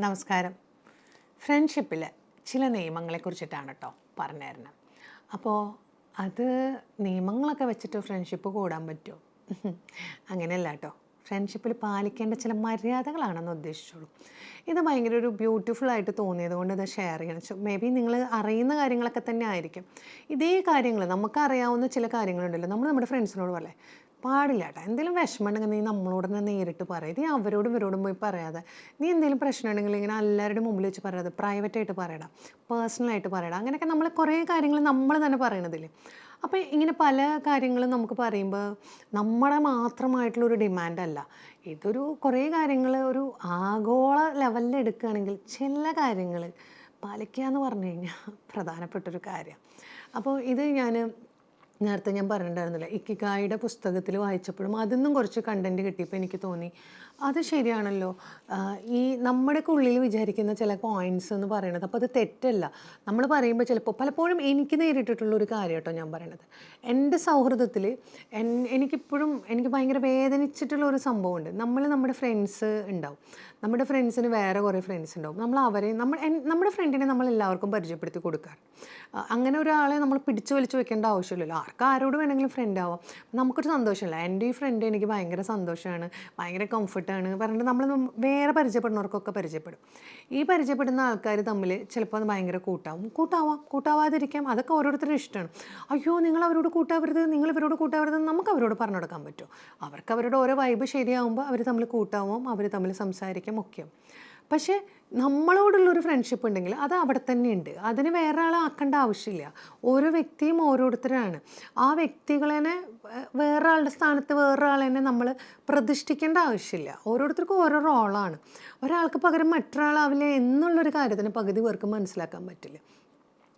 നമസ്കാരം. ഫ്രണ്ട്ഷിപ്പിൽ ചില നിയമങ്ങളെക്കുറിച്ചിട്ടാണ് കേട്ടോ പറഞ്ഞു തരുന്നത്. അപ്പോൾ അത് നിയമങ്ങളൊക്കെ വെച്ചിട്ട് ഫ്രണ്ട്ഷിപ്പ് കൂടാൻ പറ്റുമോ? അങ്ങനെയല്ല കേട്ടോ. ഫ്രണ്ട്ഷിപ്പിൽ പാലിക്കേണ്ട ചില മര്യാദകളാണെന്ന് ഉദ്ദേശിച്ചോളൂ. ഇത് ഭയങ്കര ഒരു ബ്യൂട്ടിഫുൾ ആയിട്ട് തോന്നിയത് കൊണ്ട് ഇത് ഷെയർ ചെയ്യണം. മേ ബി നിങ്ങൾ അറിയുന്ന കാര്യങ്ങളൊക്കെ തന്നെ ആയിരിക്കും. ഇതേ കാര്യങ്ങൾ നമുക്കറിയാവുന്ന ചില കാര്യങ്ങളുണ്ടല്ലോ, നമ്മൾ നമ്മുടെ ഫ്രണ്ട്സിനോട് പറയേ പാടില്ല കേട്ടോ. എന്തെങ്കിലും വിഷമം ഉണ്ടെങ്കിൽ നീ നമ്മളോട് തന്നെ നേരിട്ട് പറയും. നീ അവരോടും ഇവരോടും പോയി പറയാതെ, നീ എന്തെങ്കിലും പ്രശ്നം ഉണ്ടെങ്കിൽ ഇങ്ങനെ എല്ലാവരുടെ മുമ്പിൽ വെച്ച് പറയാതെ പ്രൈവറ്റായിട്ട് പറയണം, പേഴ്സണലായിട്ട് പറയണം. അങ്ങനെയൊക്കെ നമ്മൾ കുറേ കാര്യങ്ങൾ നമ്മൾ തന്നെ പറയണതില്ലേ. അപ്പോൾ ഇങ്ങനെ പല കാര്യങ്ങളും നമുക്ക് പറയുമ്പോൾ നമ്മുടെ മാത്രമായിട്ടുള്ളൊരു ഡിമാൻഡല്ല. ഇതൊരു കുറേ കാര്യങ്ങൾ ഒരു ആഗോള ലെവലിൽ എടുക്കുകയാണെങ്കിൽ ചില കാര്യങ്ങൾ പാലിക്കുക എന്ന് പറഞ്ഞു കഴിഞ്ഞാൽ പ്രധാനപ്പെട്ടൊരു കാര്യം. അപ്പോൾ ഇത് നേരത്തെ ഞാൻ പറഞ്ഞിട്ടുണ്ടായിരുന്നില്ല, ഇക്കിഗായിയുടെ പുസ്തകത്തിൽ വായിച്ചപ്പോഴും അതിൽ നിന്നും കുറച്ച് കണ്ടൻറ്റ് കിട്ടിയപ്പോൾ എനിക്ക് തോന്നി അത് ശരിയാണല്ലോ. ഈ നമ്മുടെയൊക്കെ ഉള്ളിൽ വിചാരിക്കുന്ന ചില പോയിൻറ്റ്സ് എന്ന് പറയണത്, അപ്പോൾ അത് തെറ്റല്ല. നമ്മൾ പറയുമ്പോൾ ചിലപ്പോൾ പലപ്പോഴും എനിക്ക് നേരിട്ടിട്ടുള്ളൊരു കാര്യം കേട്ടോ ഞാൻ പറയണത്. എൻ്റെ സൗഹൃദത്തിൽ എനിക്ക് ഭയങ്കര വേദനിച്ചിട്ടുള്ള ഒരു സംഭവമുണ്ട്. നമ്മുടെ ഫ്രണ്ട്സ് ഉണ്ടാവും, നമ്മുടെ ഫ്രണ്ട്സിന് വേറെ കുറേ ഫ്രണ്ട്സ് ഉണ്ടാവും. നമ്മുടെ ഫ്രണ്ടിനെ നമ്മൾ എല്ലാവർക്കും പരിചയപ്പെടുത്തി കൊടുക്കാറ്. അങ്ങനെ ഒരാളെ നമ്മൾ പിടിച്ചു വലിച്ചു വെക്കേണ്ട ആവശ്യമില്ലല്ലോ. ആരോട് വേണമെങ്കിലും ഫ്രണ്ട് ആവാം. നമുക്കൊരു സന്തോഷമില്ല, എൻ്റെ ഈ ഫ്രണ്ട് എനിക്ക് ഭയങ്കര സന്തോഷമാണ്, ഭയങ്കര കംഫർട്ടാണ് പറഞ്ഞിട്ട് നമ്മൾ വേറെ പരിചയപ്പെടുന്നവർക്കൊക്കെ പരിചയപ്പെടും. ഈ പരിചയപ്പെടുന്ന ആൾക്കാർ തമ്മിൽ ചിലപ്പോൾ അത് ഭയങ്കര കൂട്ടാവാതിരിക്കാം. അതൊക്കെ ഓരോരുത്തരും ഇഷ്ടമാണ്. അയ്യോ നിങ്ങൾ അവരോട് കൂട്ടാവരുത്, നിങ്ങൾ ഇവരോട് കൂട്ടാവരുത്, നമുക്ക് അവരോട് പറഞ്ഞു കൊടുക്കാൻ പറ്റുമോ? അവർക്ക് അവരുടെ ഓരോ വൈബ് ശരിയാവുമ്പോൾ അവർ തമ്മിൽ കൂട്ടാവും, അവർ തമ്മിൽ സംസാരിക്കും ഒക്കെയാവും. പക്ഷേ നമ്മളോടുള്ളൊരു ഫ്രണ്ട്ഷിപ്പ് ഉണ്ടെങ്കിൽ അത് അവിടെ തന്നെ ഉണ്ട്. അതിന് വേറെ ആളെ ആക്കേണ്ട ആവശ്യമില്ല. ഓരോ വ്യക്തിയും ഓരോരുത്തരാണ്. ആ വ്യക്തികളെ വേറൊരാളുടെ സ്ഥാനത്ത് വേറൊരാളെ നമ്മൾ പ്രതിഷ്ഠിക്കേണ്ട ആവശ്യമില്ല. ഓരോരുത്തർക്കും ഓരോ റോളാണ്. ഒരാൾക്ക് പകരം മറ്റൊരാളാവില്ല എന്നുള്ളൊരു കാര്യത്തിന് പകുതി പേർക്ക് മനസ്സിലാക്കാൻ പറ്റില്ല.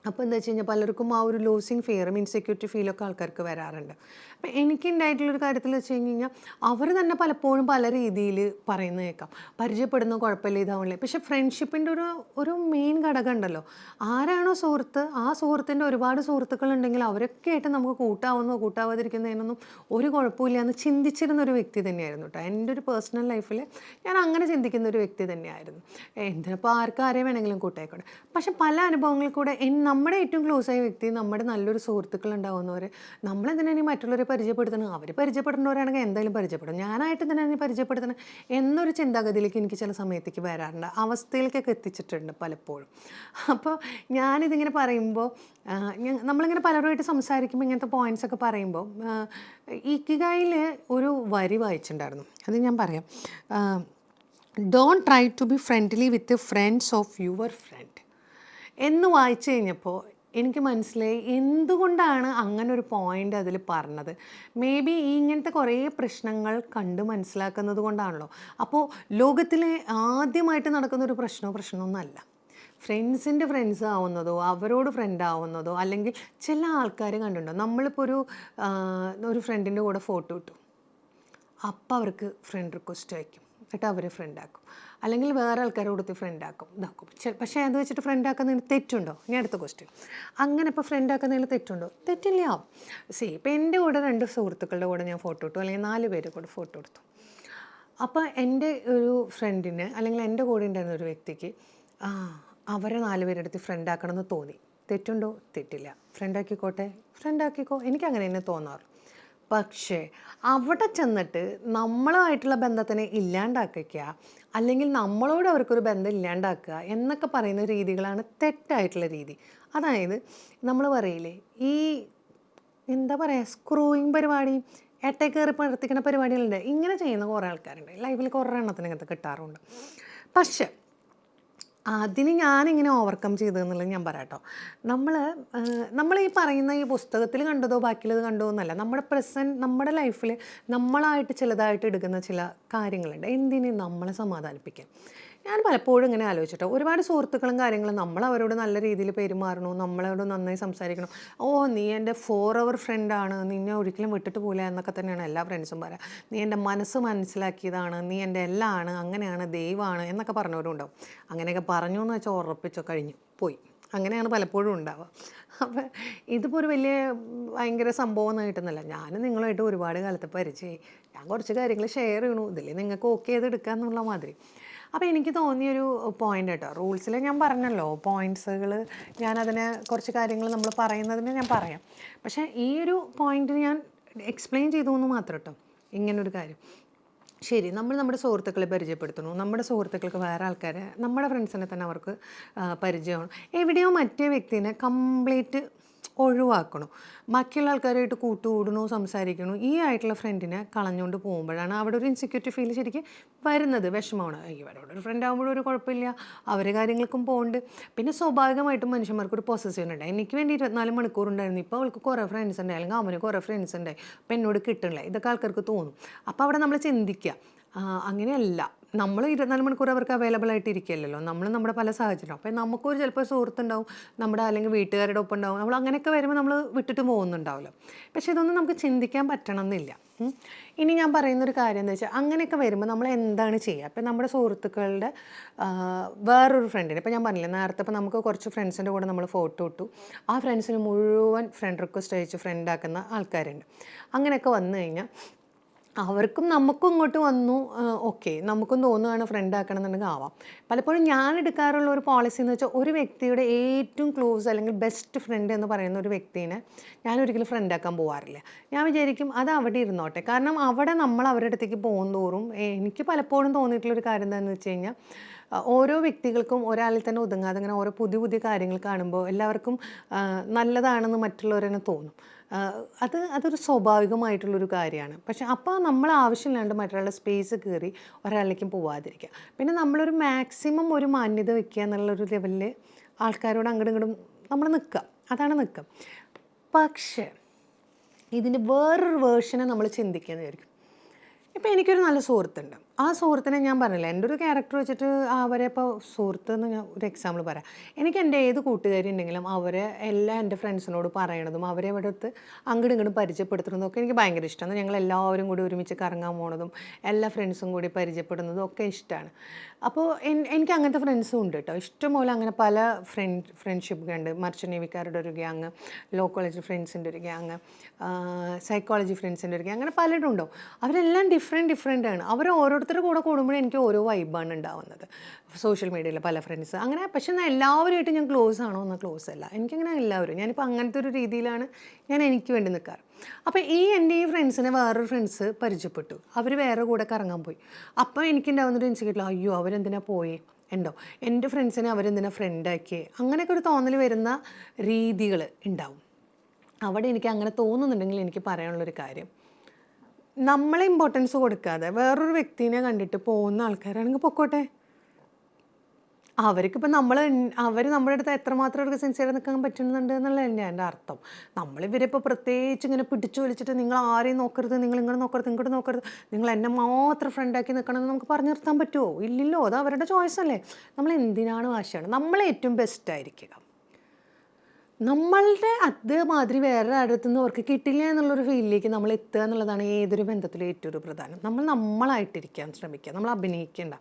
അപ്പോൾ എന്താ വെച്ച് കഴിഞ്ഞാൽ പലർക്കും ആ ഒരു ലൂസിങ് ഫിയറും ഇൻസെക്യൂരിറ്റി ഫീലൊക്കെ ആൾക്കാർക്ക് വരാറുണ്ട്. അപ്പോൾ എനിക്കുണ്ടായിട്ടുള്ളൊരു കാര്യത്തിൽ വെച്ച് കഴിഞ്ഞാൽ അവർ തന്നെ പലപ്പോഴും പല രീതിയിൽ പറയുന്നത് കേൾക്കാം. പരിചയപ്പെടുന്ന കുഴപ്പമില്ല, ഇതാവണില്ലേ. പക്ഷേ ഫ്രണ്ട്ഷിപ്പിൻ്റെ ഒരു മെയിൻ ഘടകം ഉണ്ടല്ലോ, ആരാണോ സുഹൃത്ത്, ആ സുഹൃത്തിൻ്റെ ഒരുപാട് സുഹൃത്തുക്കളുണ്ടെങ്കിൽ അവരൊക്കെ ആയിട്ട് നമുക്ക് കൂട്ടാവാതിരിക്കുന്നതിനൊന്നും ഒരു കുഴപ്പമില്ല എന്ന് ചിന്തിച്ചിരുന്നൊരു വ്യക്തി തന്നെയായിരുന്നു കേട്ടോ. എൻ്റെ ഒരു പേഴ്സണൽ ലൈഫിൽ ഞാൻ അങ്ങനെ ചിന്തിക്കുന്ന ഒരു വ്യക്തി തന്നെയായിരുന്നു. എന്തിനപ്പോൾ ആരെയും വേണമെങ്കിലും കൂട്ടായിക്കോട്ടെ. പക്ഷെ പല അനുഭവങ്ങളിൽ കൂടെ നമ്മുടെ ഏറ്റവും ക്ലോസ് ആയ വ്യക്തി, നമ്മുടെ നല്ലൊരു സുഹൃത്തുക്കൾ ഉണ്ടാവുന്നവർ നമ്മളെന്തിനാ ഇനി മറ്റുള്ളവരെ പരിചയപ്പെടുത്തണം? അവർ പരിചയപ്പെടുന്നവരാണെങ്കിൽ എന്തായാലും പരിചയപ്പെടും, ഞാനായിട്ട് തന്നെ ഇനി പരിചയപ്പെടുത്തണം എന്നൊരു ചിന്താഗതിയിലേക്ക് എനിക്ക് ചില സമയത്തേക്ക് വരാറുണ്ട്, അവസ്ഥയിലേക്കൊക്കെ എത്തിച്ചിട്ടുണ്ട് പലപ്പോഴും. അപ്പോൾ ഞാനിതിങ്ങനെ പറയുമ്പോൾ നമ്മളിങ്ങനെ പലരുമായിട്ട് സംസാരിക്കുമ്പോൾ ഇങ്ങനത്തെ പോയിൻറ്റ്സ് ഒക്കെ പറയുമ്പോൾ ഇക്കിഗായിൽ ഒരു വരി വായിച്ചിട്ടുണ്ടായിരുന്നു, അത് ഞാൻ പറയാം. Don't try to be friendly with friends of your friend എന്ന് വായിച്ചു കഴിഞ്ഞപ്പോൾ എനിക്ക് മനസ്സിലായി എന്തുകൊണ്ടാണ് അങ്ങനെ ഒരു പോയിൻ്റ് അതിൽ പറഞ്ഞത്. മേ ബി ഇങ്ങനത്തെ കുറേ പ്രശ്നങ്ങൾ കണ്ട് മനസ്സിലാക്കുന്നത് കൊണ്ടാണല്ലോ. അപ്പോൾ ലോകത്തിലെ ആദ്യമായിട്ട് നടക്കുന്നൊരു പ്രശ്നമൊന്നുമല്ല. ഫ്രണ്ട്സിൻ്റെ ഫ്രണ്ട്സ് ആവുന്നതോ അവരോട് ഫ്രണ്ട് ആവുന്നതോ, അല്ലെങ്കിൽ ചില ആൾക്കാർ കണ്ടിട്ടുണ്ടോ, നമ്മളിപ്പോൾ ഒരു ഫ്രണ്ടിൻ്റെ കൂടെ ഫോട്ടോ ഇട്ടു, അപ്പോൾ അവർക്ക് ഫ്രണ്ട് റിക്വസ്റ്റ് അയക്കും, എന്നിട്ട് അവർ ഫ്രണ്ടാക്കും. അല്ലെങ്കിൽ വേറെ ആൾക്കാരോട് കൊടുത്ത് ഫ്രണ്ടാക്കും, ഇതാക്കും. പക്ഷേ അത് വെച്ചിട്ട് ഫ്രണ്ടാക്കുന്നതിന് തെറ്റുണ്ടോ? ഇനി അടുത്ത ക്വസ്റ്റ്യൻ. അങ്ങനെ ഇപ്പോൾ ഫ്രണ്ടാക്കുന്നതിൽ തെറ്റുണ്ടോ? തെറ്റില്ല. ഇപ്പോൾ എൻ്റെ കൂടെ 2 സുഹൃത്തുക്കളുടെ കൂടെ ഞാൻ ഫോട്ടോ ഇട്ടു, അല്ലെങ്കിൽ 4 പേരുടെ കൂടെ ഫോട്ടോ എടുത്തു. അപ്പോൾ എൻ്റെ ഒരു ഫ്രണ്ടിന്, അല്ലെങ്കിൽ എൻ്റെ കൂടെ ഉണ്ടായിരുന്ന ഒരു വ്യക്തിക്ക് അവരെ 4 പേരെടുത്ത് ഫ്രണ്ടാക്കണം എന്ന് തോന്നി. തെറ്റുണ്ടോ? തെറ്റില്ല. ഫ്രണ്ടാക്കിക്കോ, എനിക്കങ്ങനെ തന്നെ തോന്നാറ്. പക്ഷേ അവിടെ ചെന്നിട്ട് നമ്മളുമായിട്ടുള്ള ബന്ധത്തിനെ ഇല്ലാണ്ടാക്കുക, അല്ലെങ്കിൽ നമ്മളോട് അവർക്കൊരു ബന്ധം ഇല്ലാണ്ടാക്കുക എന്നൊക്കെ പറയുന്ന രീതികളാണ് തെറ്റായിട്ടുള്ള രീതി. അതായത് നമ്മൾ പറയില്ലേ, ഈ എന്താ പറയുക, സ്ക്രൂയിങ് പരിപാടി, കയറി പ്രവർത്തിക്കുന്ന പരിപാടികളുണ്ട്. ഇങ്ങനെ ചെയ്യുന്ന കുറേ ആൾക്കാരുണ്ട് ലൈഫിൽ, കുറേ എണ്ണത്തിന് ഇങ്ങനത്തെ കിട്ടാറുണ്ട്. പക്ഷേ അതിന് ഞാനിങ്ങനെ ഓവർകം ചെയ്തതെന്നുള്ളത് ഞാൻ പറയാം കേട്ടോ. നമ്മൾ ഈ പറയുന്ന ഈ പുസ്തകത്തിൽ കണ്ടതോ ബാക്കിയുള്ളത് കണ്ടോ എന്നല്ല, നമ്മുടെ ലൈഫിൽ നമ്മളായിട്ട് ചിലതായിട്ട് എടുക്കുന്ന ചില കാര്യങ്ങളുണ്ട്, എന്തിന് നമ്മളെ സമാധാനിപ്പിക്കാൻ. ഞാൻ പലപ്പോഴും ഇങ്ങനെ ആലോചിച്ചിട്ടോ, ഒരുപാട് സുഹൃത്തുക്കളും കാര്യങ്ങളും നമ്മൾ അവരോട് നല്ല രീതിയിൽ പെരുമാറണു, നമ്മളോട് നന്നായി സംസാരിക്കണം. നീ എൻ്റെ ഫോർ ഫ്രണ്ടാണ്, നിന്നെ ഒരിക്കലും വിട്ടിട്ട് പോകില്ല എന്നൊക്കെ തന്നെയാണ് എല്ലാ ഫ്രണ്ട്സും പറയാം. നീ എൻ്റെ മനസ്സ് മനസ്സിലാക്കിയതാണ്, നീ എൻ്റെ എല്ലാം ആണ്, അങ്ങനെയാണ്, ദൈവമാണ് എന്നൊക്കെ പറഞ്ഞവരും ഉണ്ടാവും. അങ്ങനെയൊക്കെ പറഞ്ഞു എന്ന് വെച്ചാൽ ഉറപ്പിച്ചോ, കഴിഞ്ഞു പോയി. അങ്ങനെയാണ് പലപ്പോഴും ഉണ്ടാവുക. അപ്പം ഇതിപ്പോൾ ഒരു ഭയങ്കര സംഭവമൊന്നും കിട്ടുന്നില്ല. ഞാൻ നിങ്ങളുമായിട്ട് ഒരുപാട് കാലത്ത് പരിചയമായി, ഞാൻ കുറച്ച് കാര്യങ്ങൾ ഷെയർ ചെയ്യണു, ഇതിൽ നിങ്ങൾക്ക് ഓക്കെ ചെയ്തെടുക്കുക എന്നുള്ള മാതിരി. അപ്പോൾ എനിക്ക് തോന്നിയൊരു പോയിൻ്റ് കേട്ടോ, റൂൾസിൽ ഞാൻ പറഞ്ഞല്ലോ പോയിൻറ്റ്സുകൾ, ഞാനതിനെ കുറച്ച് കാര്യങ്ങൾ നമ്മൾ പറയുന്നതിന് ഞാൻ പറയാം. പക്ഷേ ഈ ഒരു പോയിൻ്റ് ഞാൻ എക്സ്പ്ലെയിൻ ചെയ്തു എന്ന് മാത്രം കേട്ടോ. ഇങ്ങനൊരു കാര്യം, ശരി, നമ്മൾ നമ്മുടെ സുഹൃത്തുക്കളെ പരിചയപ്പെടുത്തുന്നു, നമ്മുടെ സുഹൃത്തുക്കൾക്ക് വേറെ ആൾക്കാരെ, നമ്മുടെ ഫ്രണ്ട്സിനെ തന്നെ അവർക്ക് പരിചയമാണ്. എവിടെയോ മറ്റേ വ്യക്തിനെ കംപ്ലീറ്റ് ഒഴിവാക്കണു, ബാക്കിയുള്ള ആൾക്കാരായിട്ട് കൂട്ടുകൂടണു, സംസാരിക്കണു, ഈ ആയിട്ടുള്ള ഫ്രണ്ടിനെ കളഞ്ഞുകൊണ്ട് പോകുമ്പോഴാണ് അവിടെ ഒരു ഇൻസെക്യൂരിറ്റി ഫീൽ ശരിക്കും വരുന്നത്. വിഷമമാണ്, ഇവരോട് ഒരു ഫ്രണ്ട് ആകുമ്പോഴും ഒരു കുഴപ്പമില്ല, അവരെ കാര്യങ്ങൾക്കും പോകുന്നുണ്ട്. പിന്നെ സ്വാഭാവികമായിട്ടും മനുഷ്യന്മാർക്ക് ഒരു പൊസസീവ് ഉണ്ടായി. എനിക്ക് വേണ്ടി 24 മണിക്കൂർ ഉണ്ടായിരുന്നു, ഇപ്പോൾ അവൾക്ക് കുറേ ഫ്രണ്ട്സ് ഉണ്ടായി, അല്ലെങ്കിൽ അവന് കുറേ ഫ്രണ്ട്സ് ഉണ്ടായി, അപ്പോൾ എന്നോട് കിട്ടണില്ല, ഇതൊക്കെ ആൾക്കാർക്ക് തോന്നും. അപ്പോൾ അവിടെ നമ്മൾ ചിന്തിക്കുക, അങ്ങനെയല്ല, നമ്മൾ 24 മണിക്കൂർ അവർക്ക് അവൈലബിൾ ആയിട്ട് ഇരിക്കില്ലല്ലോ, നമ്മൾ നമ്മുടെ പല സാഹചര്യം. അപ്പോൾ നമുക്കൊരു ചിലപ്പോൾ സുഹൃത്തുണ്ടാവും, നമ്മുടെ അല്ലെങ്കിൽ വീട്ടുകാരുടെ ഒപ്പം ഉണ്ടാവും, നമ്മൾ അങ്ങനെയൊക്കെ വരുമ്പോൾ നമ്മൾ വിട്ടിട്ട് പോകുന്നുണ്ടാവില്ല. പക്ഷേ ഇതൊന്നും നമുക്ക് ചിന്തിക്കാൻ പറ്റണം എന്നില്ല. ഇനി ഞാൻ പറയുന്നൊരു കാര്യം എന്താ വെച്ചാൽ, അങ്ങനെയൊക്കെ വരുമ്പോൾ നമ്മൾ എന്താണ് ചെയ്യുക? ഇപ്പം നമ്മുടെ സുഹൃത്തുക്കളുടെ വേറൊരു ഫ്രണ്ടിന്, ഇപ്പം ഞാൻ പറഞ്ഞില്ലേ നേരത്തെ, ഇപ്പം നമുക്ക് കുറച്ച് ഫ്രണ്ട്സിൻ്റെ കൂടെ നമ്മൾ ഫോട്ടോ ഇട്ടു, ആ ഫ്രണ്ട്സിന് മുഴുവൻ ഫ്രണ്ട് റിക്വസ്റ്റ് അയച്ച് ഫ്രണ്ടാക്കുന്ന ആൾക്കാരുണ്ട്. അങ്ങനെയൊക്കെ വന്നു കഴിഞ്ഞാൽ അവർക്കും നമുക്കും ഇങ്ങോട്ട് വന്നു, ഓക്കെ, നമുക്കും തോന്നുകയാണ് ഫ്രണ്ട് ആക്കണം എന്നുണ്ടെങ്കിൽ ആവാം. പലപ്പോഴും ഞാൻ എടുക്കാറുള്ള ഒരു പോളിസി എന്ന് വെച്ചാൽ, ഒരു വ്യക്തിയുടെ ഏറ്റവും ക്ലോസ് അല്ലെങ്കിൽ ബെസ്റ്റ് ഫ്രണ്ട് എന്ന് പറയുന്ന ഒരു വ്യക്തിനെ ഞാൻ ഒരിക്കലും ഫ്രണ്ട് ആക്കാൻ പോകാറില്ല. ഞാൻ വിചാരിക്കും അത് അവിടെ ഇരുന്നോട്ടെ. കാരണം അവിടെ നമ്മൾ അവരുടെ അടുത്തേക്ക് പോകുന്തോറും എനിക്ക് പലപ്പോഴും തോന്നിയിട്ടുള്ളൊരു കാര്യം എന്താണെന്ന് വെച്ച് കഴിഞ്ഞാൽ, ഓരോ വ്യക്തികൾക്കും ഒരാളിൽ തന്നെ ഒതുങ്ങാതെ ഇങ്ങനെ ഓരോ പുതിയ പുതിയ കാര്യങ്ങൾ കാണുമ്പോൾ എല്ലാവർക്കും നല്ലതാണെന്ന് മറ്റുള്ളവരെന്നെ തോന്നും. അതൊരു സ്വാഭാവികമായിട്ടുള്ളൊരു കാര്യമാണ്. പക്ഷെ അപ്പോൾ നമ്മൾ ആവശ്യമില്ലാണ്ട് മറ്റൊരാളുടെ സ്പേസ് കയറി ഒരാളിലേക്കും പോവാതിരിക്കുക. പിന്നെ നമ്മളൊരു മാക്സിമം ഒരു മാന്യത വെക്കുക എന്നുള്ളൊരു ലെവലിൽ ആൾക്കാരോട് അങ്ങോട്ടും ഇങ്ങോട്ടും നമ്മൾ നിൽക്കുക, അതാണ് നിൽക്കുക. പക്ഷേ ഇതിൻ്റെ വേറൊരു വേർഷനെ നമ്മൾ ചിന്തിക്കുകയെന്ന് വിചാരിക്കും. ഇപ്പോൾ എനിക്കൊരു നല്ല സുഹൃത്തുണ്ട്, ആ സുഹൃത്തിനെ ഞാൻ പറഞ്ഞില്ല, എൻ്റെ ഒരു ക്യാരക്ടർ വെച്ചിട്ട് അവരെ ഇപ്പോൾ സുഹൃത്ത് എന്ന് ഞാൻ ഒരു എക്സാമ്പിൾ പറയാം. എനിക്ക് എൻ്റെ ഏത് കൂട്ടുകാരി ഉണ്ടെങ്കിലും അവരെ എല്ലാം എൻ്റെ ഫ്രണ്ട്സിനോട് പറയണതും അവരെ ഇവിടെ അടുത്ത് അങ്ങോട്ടും ഇങ്ങോട്ടും പരിചയപ്പെടുത്തുന്നതും ഒക്കെ എനിക്ക് ഭയങ്കര ഇഷ്ടമാണ്. ഞങ്ങൾ എല്ലാവരും കൂടി ഒരുമിച്ച് കറങ്ങാൻ പോണതും എല്ലാ ഫ്രണ്ട്സും കൂടി പരിചയപ്പെടുന്നതും ഒക്കെ ഇഷ്ടമാണ്. അപ്പോൾ എനിക്ക് അങ്ങനത്തെ ഫ്രണ്ട്സും ഉണ്ട് കേട്ടോ, ഇഷ്ടംപോലെ. അങ്ങനെ പല ഫ്രണ്ട്ഷിപ്പ് ഉണ്ട്. മർച്ചൻ്റ് നേവിക്കാരുടെ ഒരു ഗ്യാങ്, ലോ കോളേജ് ഫ്രണ്ട്സിൻ്റെ ഒരു ഗ്യാങ്, സൈക്കോളജി ഫ്രണ്ട്സിൻ്റെ ഒരു ഗ്യാങ്, അങ്ങനെ പലരും ഉണ്ടാവും. അവരെല്ലാം ഡിഫറെൻ്റ് ആണ്. അവർ ഓരോരുത്തരുടെ കൂടെ കൂടുമ്പോഴേ എനിക്ക് ഓരോ വൈബാണ് ഉണ്ടാവുന്നത്. സോഷ്യൽ മീഡിയയിൽ പല ഫ്രണ്ട്സ് അങ്ങനെ. പക്ഷേ എന്നാൽ എല്ലാവരുമായിട്ട് ഞാൻ ക്ലോസ് ആണോ എന്നാൽ ക്ലോസ് അല്ല. എനിക്കങ്ങനെ എല്ലാവരും, ഞാനിപ്പോൾ അങ്ങനത്തെ ഒരു രീതിയിലാണ് ഞാൻ എനിക്ക് വേണ്ടി നിൽക്കാറ്. അപ്പോൾ എൻ്റെ ഈ ഫ്രണ്ട്സിനെ വേറൊരു ഫ്രണ്ട്സ് പരിചയപ്പെട്ടു, അവർ വേറെ കൂടെ കറങ്ങാൻ പോയി. അപ്പോൾ എനിക്കുണ്ടാവുന്നൊരു ഇൻസെക്യൂരിറ്റി, അയ്യോ അവരെന്തിനാ പോയി ഉണ്ടോ, എൻ്റെ ഫ്രണ്ട്സിനെ അവരെന്തിനാ ഫ്രണ്ടാക്കിയേ, അങ്ങനെയൊക്കെ ഒരു തോന്നൽ വരുന്ന രീതികൾ ഉണ്ടാവും. അവിടെ എനിക്ക് അങ്ങനെ തോന്നുന്നുണ്ടെങ്കിൽ എനിക്ക് പറയാനുള്ളൊരു കാര്യം, നമ്മളെ ഇമ്പോർട്ടൻസ് കൊടുക്കാതെ വേറൊരു വ്യക്തിനെ കണ്ടിട്ട് പോകുന്ന ആൾക്കാരാണെങ്കിൽ പൊക്കോട്ടെ. അവർക്കിപ്പോൾ അവർ നമ്മുടെ അടുത്ത് എത്രമാത്രം അവർക്ക് സിൻസിയർ നിൽക്കാൻ പറ്റുന്നുണ്ട് എന്നുള്ളതല്ലേ എൻ്റെ അർത്ഥം. നമ്മളിവരിപ്പോൾ പ്രത്യേകിച്ച് ഇങ്ങനെ പിടിച്ചു വലിച്ചിട്ട് നിങ്ങൾ ആരെയും നോക്കരുത്, നിങ്ങൾ ഇങ്ങനെ നോക്കരുത്, ഇങ്ങോട്ട് നോക്കരുത്, നിങ്ങൾ എന്നെ മാത്രം ഫ്രണ്ടാക്കി നിൽക്കണമെന്ന് നമുക്ക് പറഞ്ഞു നിർത്താൻ പറ്റുമോ? ഇല്ലല്ലോ, അത് അവരുടെ ചോയ്സ് അല്ലേ. നമ്മൾ എന്തിനാണ് വാശിയാണ്? നമ്മളെ ഏറ്റവും ബെസ്റ്റ് ആയിരിക്കുക. നമ്മളുടെ അതേമാതിരി വേറെ അടുത്തു നിന്ന് അവർക്ക് കിട്ടില്ല എന്നുള്ളൊരു ഫീലിലേക്ക് നമ്മൾ എത്തുക എന്നുള്ളതാണ് ഏതൊരു ബന്ധത്തിലും ഏറ്റവും ഒരു പ്രധാനം. നമ്മളായിട്ടിരിക്കാൻ ശ്രമിക്കുക, നമ്മൾ അഭിനയിക്കേണ്ട.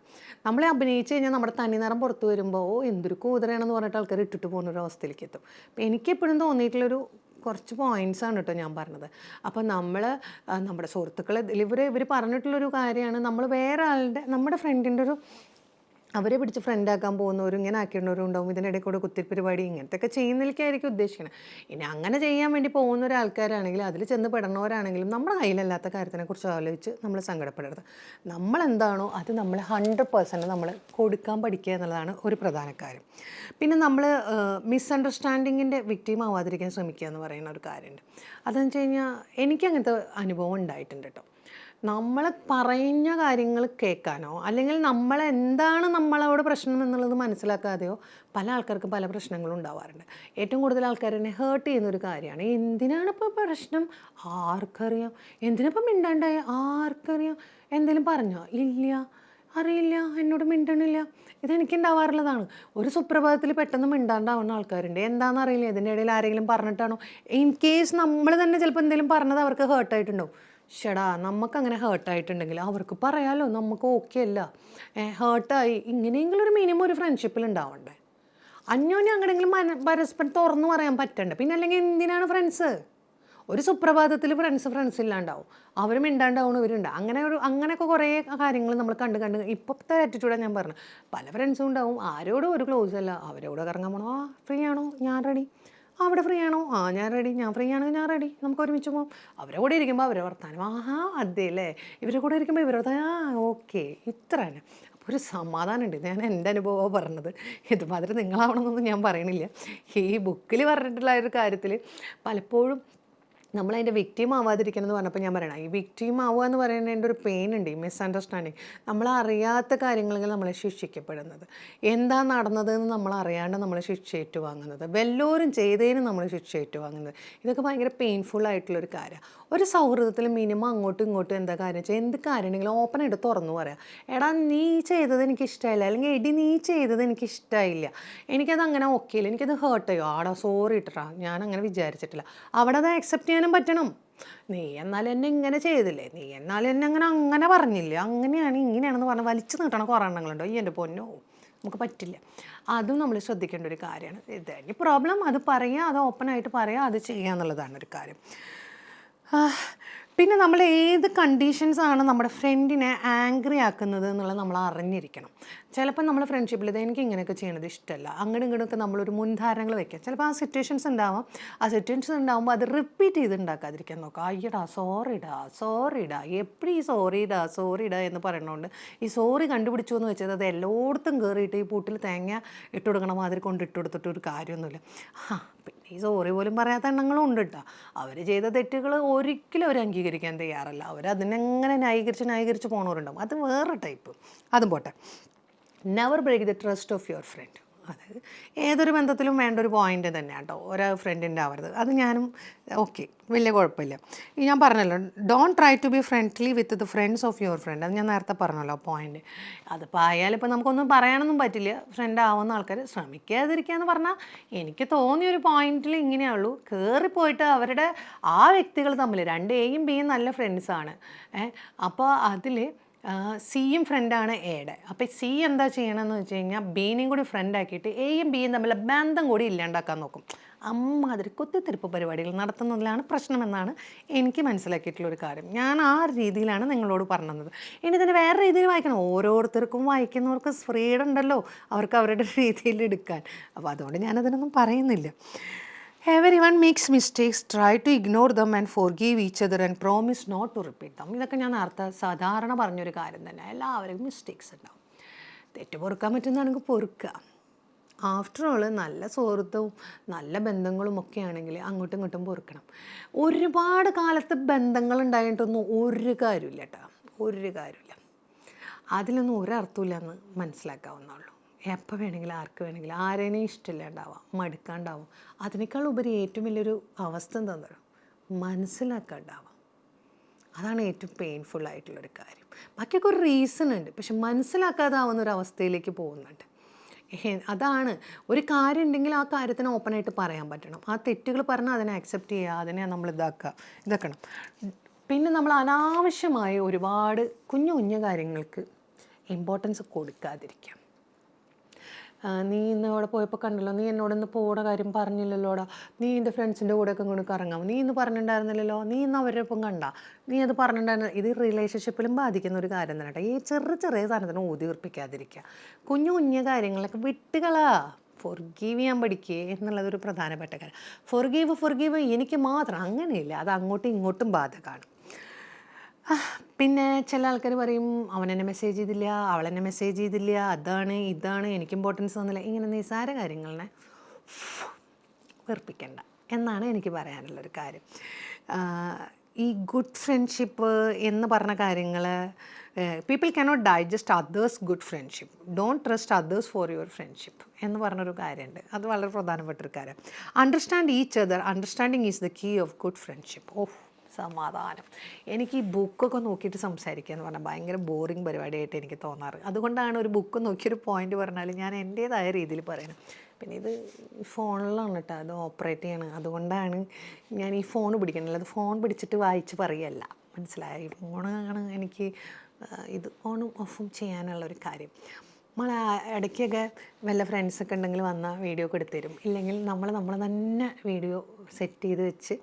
നമ്മളെ അഭിനയിച്ച് കഴിഞ്ഞാൽ നമ്മുടെ തനിനിറം പുറത്ത് വരുമ്പോൾ എന്തൊരു കൂതറയാണെന്ന് പറഞ്ഞിട്ട് ആൾക്കാർ ഇട്ടിട്ട് പോകുന്നൊരു അവസ്ഥയിലേക്ക് എത്തും. അപ്പോൾ എനിക്കെപ്പോഴും തോന്നിയിട്ടുള്ളൊരു കുറച്ച് പോയിൻറ്റ്സാണ് കേട്ടോ ഞാൻ പറഞ്ഞത്. അപ്പോൾ നമ്മുടെ സുഹൃത്തുക്കളെ ഇവർ പറഞ്ഞിട്ടുള്ളൊരു കാര്യമാണ്, നമ്മൾ വേറെ ആളുടെ നമ്മുടെ ഫ്രണ്ടിൻ്റെ ഒരു അവരെ പിടിച്ച് ഫ്രണ്ടാക്കാൻ പോകുന്നവരും ഇങ്ങനെ ആക്കിയിടുന്നവരും ഉണ്ടാവും. ഇതിനിടയിൽ കൂടെ കുത്തിരിപ്പരിപാടി ഇങ്ങനത്തെ ഒക്കെ ചെയ്യുന്നതിലേക്കായിരിക്കും ഉദ്ദേശിക്കുന്നത്. ഇനി അങ്ങനെ ചെയ്യാൻ വേണ്ടി പോകുന്ന ഒരാൾക്കാരാണെങ്കിലും അതിൽ ചെന്ന് പെടുന്നവരാണെങ്കിലും നമ്മുടെ കയ്യിലല്ലാത്ത കാര്യത്തിനെക്കുറിച്ച് ആലോചിച്ച് നമ്മൾ സങ്കടപ്പെടരുത്. നമ്മളെന്താണോ അത് നമ്മൾ 100% നമ്മൾ കൊടുക്കാൻ പഠിക്കുക എന്നുള്ളതാണ് ഒരു പ്രധാന കാര്യം. പിന്നെ നമ്മൾ മിസ്അണ്ടർസ്റ്റാൻഡിങ്ങിൻ്റെ വിക്ടിം ആവാതിരിക്കാൻ ശ്രമിക്കുക എന്ന് പറയുന്ന ഒരു കാര്യമുണ്ട്. അതെന്ന് വെച്ച് കഴിഞ്ഞാൽ എനിക്കങ്ങനത്തെ അനുഭവം ഉണ്ടായിട്ടുണ്ട് കേട്ടോ. നമ്മൾ പറഞ്ഞ കാര്യങ്ങൾ കേൾക്കാനോ അല്ലെങ്കിൽ നമ്മളെന്താണ് നമ്മളോട് പ്രശ്നം എന്നുള്ളത് മനസ്സിലാക്കാതെയോ പല ആൾക്കാർക്കും പല പ്രശ്നങ്ങളും ഉണ്ടാവാറുണ്ട്. ഏറ്റവും കൂടുതൽ ആൾക്കാരെന്നെ ഹേർട്ട് ചെയ്യുന്നൊരു കാര്യമാണ്, എന്തിനാണിപ്പോൾ പ്രശ്നം, ആർക്കറിയാം, എന്തിനിപ്പം മിണ്ടാണ്ടായ, ആർക്കറിയാം, എന്തെങ്കിലും പറഞ്ഞോ, ഇല്ല, അറിയില്ല, എന്നോട് മിണ്ടണില്ല. ഇതെനിക്കുണ്ടാവാറുള്ളതാണ്. ഒരു സുപ്രഭാതത്തിൽ പെട്ടെന്ന് മിണ്ടാണ്ടാവുന്ന ആൾക്കാരുണ്ട്, എന്താണെന്ന് അറിയില്ല, ഇതിൻ്റെ ഇടയിൽ ആരെങ്കിലും പറഞ്ഞിട്ടാണോ, ഇൻ കേസ് നമ്മൾ തന്നെ ചിലപ്പോൾ എന്തെങ്കിലും പറഞ്ഞത് അവർക്ക് ഹേർട്ടായിട്ടുണ്ടാവും. ഷടാ, നമുക്കങ്ങനെ ഹേർട്ടായിട്ടുണ്ടെങ്കിൽ അവർക്ക് പറയാമല്ലോ, നമുക്ക് ഓക്കെ അല്ല, ഹേർട്ടായി, ഇങ്ങനെയെങ്കിലും ഒരു മിനിമം ഒരു ഫ്രണ്ട്ഷിപ്പിൽ ഉണ്ടാവണ്ടേ. അന്യോന്യം അങ്ങനെയെങ്കിലും പരസ്പരം തുറന്നു പറയാൻ പറ്റണ്ടേ. പിന്നെ അല്ലെങ്കിൽ എന്തിനാണ് ഫ്രണ്ട്സ്? ഒരു സുപ്രഭാതത്തിൽ ഫ്രണ്ട്സ് ഇല്ലാണ്ടാവും, അവർ മിണ്ടാണ്ടാവും, ഇവരുണ്ട്. അങ്ങനെയൊക്കെ കുറേ കാര്യങ്ങൾ നമ്മൾ കണ്ട് ഇപ്പോഴത്തെ ആറ്റിറ്റ്യൂഡാണ് ഞാൻ പറഞ്ഞത്. പല ഫ്രണ്ട്സും ഉണ്ടാവും ആരോടും ഒരു ക്ലോസ് അല്ല, അവരോട് കറങ്ങാൻ പോകണോ, ഫ്രീ ആണോ, ഞാൻ റെഡി, അവിടെ ഫ്രീ ആണോ, ഞാൻ റെഡി, ഞാൻ ഫ്രീ ആണെങ്കിൽ ഞാൻ റെഡി, നമുക്ക് ഒരുമിച്ച് പോകാം. അവരെ കൂടെ ഇരിക്കുമ്പോൾ അവരെ വർത്താനം, അതെ അല്ലേ, ഇവരെ കൂടെ ഇരിക്കുമ്പോൾ ഇവരുടെ ഓക്കെ, ഇത്ര തന്നെ. അപ്പോൾ ഒരു സമാധാനമുണ്ട്. ഞാൻ എൻ്റെ അനുഭവമാണ് പറഞ്ഞത്, ഇതുമാതിരി നിങ്ങളാവണമെന്നൊന്നും ഞാൻ പറയണില്ല. ഈ ബുക്കിൽ പറഞ്ഞിട്ടുള്ള ഒരു കാര്യത്തിൽ പലപ്പോഴും നമ്മളതിൻ്റെ വിക്റ്റിം ആവാതിരിക്കണം എന്ന് പറഞ്ഞപ്പോൾ ഞാൻ പറയണം, ഈ വിക്റ്റിം ആവുക എന്ന് പറയുന്നതിൻ്റെ ഒരു പെയിൻ ഉണ്ട്, ഈ മിസ്അണ്ടർസ്റ്റാൻഡിങ്. നമ്മളറിയാത്ത കാര്യങ്ങളിൽ നമ്മളെ ശിക്ഷിക്കപ്പെടുന്നത്, എന്താ നടന്നതെന്ന് നമ്മൾ അറിയാണ്ട് നമ്മൾ ശിക്ഷ ഏറ്റുവാങ്ങുന്നത്, വല്ലവരും ചെയ്തതിന് നമ്മൾ ശിക്ഷ ഏറ്റുവാങ്ങുന്നത്, ഇതൊക്കെ ഭയങ്കര പെയിൻഫുൾ ആയിട്ടുള്ളൊരു കാര്യമാണ്. ഒരു സൗഹൃദത്തിൽ മിനിമം അങ്ങോട്ടും ഇങ്ങോട്ടും എന്താ കാര്യം വെച്ചാൽ, എന്ത് കാര്യമുണ്ടെങ്കിലും ഓപ്പണായിട്ട് തുറന്നു പറയാം. എടാ നീ ചെയ്തത് എനിക്ക് ഇഷ്ടമായില്ല, അല്ലെങ്കിൽ എടി നീ ചെയ്തത് എനിക്ക് ഇഷ്ടമായില്ല, എനിക്കത് അങ്ങനെ ഓക്കെ ഇല്ല, എനിക്കത് ഹേർട്ട് ചെയ്യോ, ആടാ സോറി ഇട്ടാ, ഞാൻ അങ്ങനെ വിചാരിച്ചിട്ടില്ല, അവിടെ അത് അക്സെപ്റ്റ് ചെയ്യാനും പറ്റണം. നീ എന്നാലും എന്നെ ഇങ്ങനെ ചെയ്തില്ലേ, നീ എന്നാലും എന്നെ അങ്ങനെ പറഞ്ഞില്ലേ, അങ്ങനെയാണ് ഇങ്ങനെയാണെന്ന് പറഞ്ഞാൽ വലിച്ചു നീട്ടണ കുറേ എണ്ണങ്ങളുണ്ടോ, ഈ എൻ്റെ പൊന്നോ, നമുക്ക് പറ്റില്ല. അതും നമ്മൾ ശ്രദ്ധിക്കേണ്ട ഒരു കാര്യമാണ്. ഇതേ പ്രോബ്ലം അത് പറയുക, അത് ഓപ്പണായിട്ട് പറയുക, അത് ചെയ്യുക എന്നുള്ളതാണ് ഒരു കാര്യം. പിന്നെ നമ്മൾ ഏത് കണ്ടീഷൻസാണ് നമ്മുടെ ഫ്രണ്ടിനെ ആംഗ്രി ആക്കുന്നത് എന്നുള്ളത് നമ്മൾ അറിഞ്ഞിരിക്കണം. ചിലപ്പോൾ നമ്മൾ ഫ്രണ്ട്ഷിപ്പിൽ ഇത് എനിക്ക് ഇങ്ങനെയൊക്കെ ചെയ്യണത് ഇഷ്ടമല്ല, അങ്ങോട്ടും ഇങ്ങോട്ടൊക്കെ നമ്മളൊരു മുൻധാരണകൾ വെക്കുക. ചിലപ്പോൾ ആ സിറ്റുവേഷൻസ് ഉണ്ടാകുമ്പോൾ അത് റിപ്പീറ്റ് ചെയ്ത് ഉണ്ടാക്കാതിരിക്കാൻ നോക്കുക. അയ്യടാ സോറിടാ എപ്പോഴും ഈ സോറിടാ എന്ന് പറയണോണ്ട് ഈ സോറി കണ്ടുപിടിച്ചു എന്ന് വെച്ചത് അത് എല്ലായിടത്തും കയറിയിട്ട് ഈ പൂട്ടിൽ തേങ്ങ ഇട്ട് കൊടുക്കണ മാതിരി കൊണ്ട് ഇട്ട് കൊടുത്തിട്ട് ഒരു കാര്യമൊന്നുമില്ല. പിന്നെ ഈ സോറി പോലും പറയാത്ത എണ്ണങ്ങളും ഉണ്ട് കേട്ടോ. അവർ ചെയ്ത തെറ്റുകൾ ഒരിക്കലും അവർ അംഗീകരിക്കാൻ തയ്യാറല്ല, അവരതിനെങ്ങനെ ന്യായീകരിച്ച് പോണവരുണ്ടാവും, അത് വേറെ ടൈപ്പ്. അതും പോട്ടെ. Never break the trust of your friend. അത് ഏതൊരു ബന്ധത്തിലും വേണ്ട ഒരു പോയിൻ്റ് തന്നെയാണ് കേട്ടോ, ഒരാ ഫ്രണ്ടിൻ്റെ ആവരുത്. അത് ഞാനും ഓക്കെ, വലിയ കുഴപ്പമില്ല. ഞാൻ പറഞ്ഞല്ലോ, don't try to be friendly with the friends of your friend. അത് ഞാൻ നേരത്തെ പറഞ്ഞല്ലോ പോയിൻ്റ്. അതിപ്പോൾ ആയാലിപ്പോൾ നമുക്കൊന്നും പറയാനൊന്നും പറ്റില്ല. ഫ്രണ്ട് ആവുന്ന ആൾക്കാർ ശ്രമിക്കാതിരിക്കുക എന്ന് പറഞ്ഞാൽ, എനിക്ക് തോന്നിയൊരു പോയിന്റിൽ ഇങ്ങനെയുള്ളൂ, കയറിപ്പോയിട്ട് അവരുടെ ആ വ്യക്തികൾ തമ്മിൽ എയും ബിയും നല്ല ഫ്രണ്ട്സാണ്. അപ്പോൾ അതിൽ സിയും ഫ്രണ്ടാണ് എയുടെ. അപ്പോൾ സി എന്താ ചെയ്യണമെന്ന് വെച്ച് കഴിഞ്ഞാൽ ബീനെയും കൂടി ഫ്രണ്ടാക്കിയിട്ട് എയും ബിയും തമ്മിലുള്ള ബന്ധം കൂടി ഇല്ലാണ്ടാക്കാൻ നോക്കും. അമ്മാതിരി കുത്തിത്തിരിപ്പ് പരിപാടികൾ നടത്തുന്നതിലാണ് പ്രശ്നമെന്നാണ് എനിക്ക് മനസ്സിലാക്കിയിട്ടുള്ളൊരു കാര്യം. ഞാൻ ആ രീതിയിലാണ് നിങ്ങളോട് പറഞ്ഞത്. ഇനി ഇതിന് വേറെ രീതിയിൽ വായിക്കണം, ഓരോരുത്തർക്കും വായിക്കുന്നവർക്ക് ഫ്രീഡം ഉണ്ടല്ലോ, അവർക്ക് അവരുടെ രീതിയിൽ എടുക്കാൻ. അപ്പോൾ അതുകൊണ്ട് ഞാനതിനൊന്നും പറയുന്നില്ല. Everyone makes mistakes, try to ignore them and forgive each other and promise not to repeat them. ഇതൊക്കെ ഞാൻ നേരത്തെ സാധാരണ പറഞ്ഞൊരു കാര്യം തന്നെ. എല്ലാവർക്കും മിസ്റ്റേക്സ് ഉണ്ടാവും. തെറ്റ് പൊറുക്കാൻ പറ്റുന്നതാണെങ്കിൽ പൊറുക്കുക. ആഫ്റ്റർ ഓൾ നല്ല സുഹൃത്തും നല്ല ബന്ധങ്ങളും ഒക്കെ ആണെങ്കിൽ അങ്ങോട്ടും ഇങ്ങോട്ടും പൊറുക്കണം. ഒരുപാട് കാലത്ത് ബന്ധങ്ങൾ ഉണ്ടായിട്ടൊന്നും ഒരു കാര്യമില്ല കേട്ടോ, ഒരു കാര്യമില്ല. അതിലൊന്നും ഒരർത്ഥമില്ല എന്ന് മനസ്സിലാക്കാവുന്നുള്ളൂ. എപ്പോൾ വേണമെങ്കിലും ആർക്ക് വേണമെങ്കിലും ആരെയും ഇഷ്ടമില്ലാണ്ടാവാം, മടുക്കാണ്ടാവും. അതിനേക്കാൾ ഉപരി ഏറ്റവും വലിയൊരു അവസ്ഥ എന്താണെന്ന് പറയുക, മനസ്സിലാക്കാണ്ടാവാം. അതാണ് ഏറ്റവും പെയിൻഫുൾ ആയിട്ടുള്ളൊരു കാര്യം. ബാക്കിയൊക്കെ ഒരു റീസൺ ഉണ്ട്, പക്ഷെ മനസ്സിലാക്കാതാവുന്ന ഒരു അവസ്ഥയിലേക്ക് പോകുന്നുണ്ട്. അതാണ് ഒരു കാര്യം ഉണ്ടെങ്കിൽ ആ കാര്യത്തിന് ഓപ്പണായിട്ട് പറയാൻ പറ്റണം. ആ തെറ്റുകൾ പറഞ്ഞാൽ അതിനെ അക്സെപ്റ്റ് ചെയ്യുക, അതിനെ നമ്മൾ ഇതാക്കണം. പിന്നെ നമ്മൾ അനാവശ്യമായ ഒരുപാട് കുഞ്ഞു കാര്യങ്ങൾക്ക് ഇമ്പോർട്ടൻസ് കൊടുക്കാതിരിക്കാം. നീ ഇന്ന് അവിടെ പോയപ്പോൾ കണ്ടല്ലോ, നീ എന്നോടൊന്ന് പോകണ കാര്യം പറഞ്ഞില്ലല്ലോടാ, നീ എൻ്റെ ഫ്രണ്ട്സിൻ്റെ കൂടെയൊക്കെ ഇങ്ങോട്ട് കറങ്ങാം, നീ ഇന്ന് പറഞ്ഞിട്ടുണ്ടായിരുന്നില്ലല്ലോ, നീ ഇന്ന് അവരുടെ ഒപ്പം കണ്ട, നീ അത് പറഞ്ഞിട്ടുണ്ടായിരുന്നു. ഇത് റിലേഷൻഷിപ്പിലും ബാധിക്കുന്ന ഒരു കാര്യം തന്നെ കേട്ടോ. ഈ ചെറിയ സാധനത്തിന് ഊതി ഉറപ്പിക്കാതിരിക്കുക. കുഞ്ഞു കാര്യങ്ങളൊക്കെ വിട്ടുകളാ, ഫൊർഗീവ് ചെയ്യാൻ പഠിക്കുക എന്നുള്ളതൊരു പ്രധാനപ്പെട്ട കാര്യം. ഫൊർഗീവ് എനിക്ക് മാത്രം അങ്ങനെയില്ല, അത് അങ്ങോട്ടും ഇങ്ങോട്ടും ബാധകമാണ്. പിന്നെ ചില ആൾക്കാർ പറയും, അവനെന്നെ മെസ്സേജ് ചെയ്തില്ല, അവളെന്നെ മെസ്സേജ് ചെയ്തില്ല, ഇതാണ് എനിക്ക് ഇമ്പോർട്ടൻസ് തന്നില്ല. ഇങ്ങനെ നിസ്സാര കാര്യങ്ങളെ വെറുപ്പിക്കണ്ട എന്നാണ് എനിക്ക് പറയാനുള്ളൊരു കാര്യം. ഈ ഗുഡ് ഫ്രണ്ട്ഷിപ്പ് എന്ന് പറഞ്ഞ കാര്യങ്ങൾ, people cannot digest others good friendship, don't trust others for your friendship എന്ന് പറഞ്ഞൊരു കാര്യമുണ്ട്. അത് വളരെ പ്രധാനപ്പെട്ടൊരു കാര്യം. Understand each other, understanding is the key of good friendship. സമാധാനം. എനിക്ക് ഈ ബുക്കൊക്കെ നോക്കിയിട്ട് സംസാരിക്കുക എന്ന് പറഞ്ഞാൽ ഭയങ്കര ബോറിങ് പരിപാടിയായിട്ട് എനിക്ക് തോന്നാറ്. അതുകൊണ്ടാണ് ഒരു ബുക്ക് നോക്കിയൊരു പോയിന്റ് പറഞ്ഞാൽ ഞാൻ എൻ്റേതായ രീതിയിൽ പറയണം. പിന്നെ ഇത് ഫോണിലാണ് കേട്ടോ അത് ഓപ്പറേറ്റ് ചെയ്യണം, അതുകൊണ്ടാണ് ഞാൻ ഈ ഫോൺ പിടിക്കണല്ലോ. അത് ഫോൺ പിടിച്ചിട്ട് വായിച്ച് പറയല്ല, മനസ്സിലായി? ഫോണാണ് എനിക്ക് ഇത് ഓണും ഓഫും ചെയ്യാനുള്ളൊരു കാര്യം. നമ്മൾ ഇടയ്ക്കൊക്കെ വല്ല ഫ്രണ്ട്സൊക്കെ ഉണ്ടെങ്കിൽ വന്നാൽ വീഡിയോ ഒക്കെ എടുത്ത് തരും. ഇല്ലെങ്കിൽ നമ്മൾ തന്നെ വീഡിയോ സെറ്റ് ചെയ്ത് വെച്ച്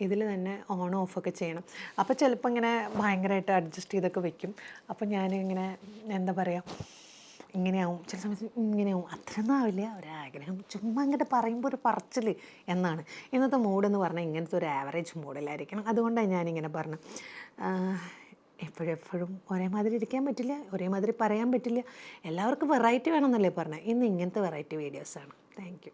ഇതിൽ തന്നെ ഓൺ ഓഫൊക്കെ ചെയ്യണം. അപ്പോൾ ചിലപ്പോൾ ഇങ്ങനെ ഭയങ്കരമായിട്ട് അഡ്ജസ്റ്റ് ചെയ്തൊക്കെ വെക്കും. അപ്പോൾ ഞാനിങ്ങനെ എന്താ പറയുക, ഇങ്ങനെയാവും, ചില സമയത്ത് ഇങ്ങനെയാവും. അത്രയൊന്നും ആവില്ല, ഒരാഗ്രഹം, ചുമ്മാ അങ്ങോട്ട് പറയുമ്പോൾ ഒരു പറച്ചിൽ എന്നാണ്. ഇന്നത്തെ മൂഡെന്ന് പറഞ്ഞാൽ ഇങ്ങനത്തെ ഒരു ആവറേജ് മൂഡിലായിരിക്കണം. അതുകൊണ്ടാണ് ഞാനിങ്ങനെ പറഞ്ഞു. എപ്പോഴും ഒരേമാതിരി ഇരിക്കാൻ പറ്റില്ല, ഒരേമാതിരി പറയാൻ പറ്റില്ല. എല്ലാവർക്കും വെറൈറ്റി വേണമെന്നല്ലേ പറഞ്ഞത്. ഇന്ന് ഇങ്ങനത്തെ വെറൈറ്റി വീഡിയോസാണ്. Thank you.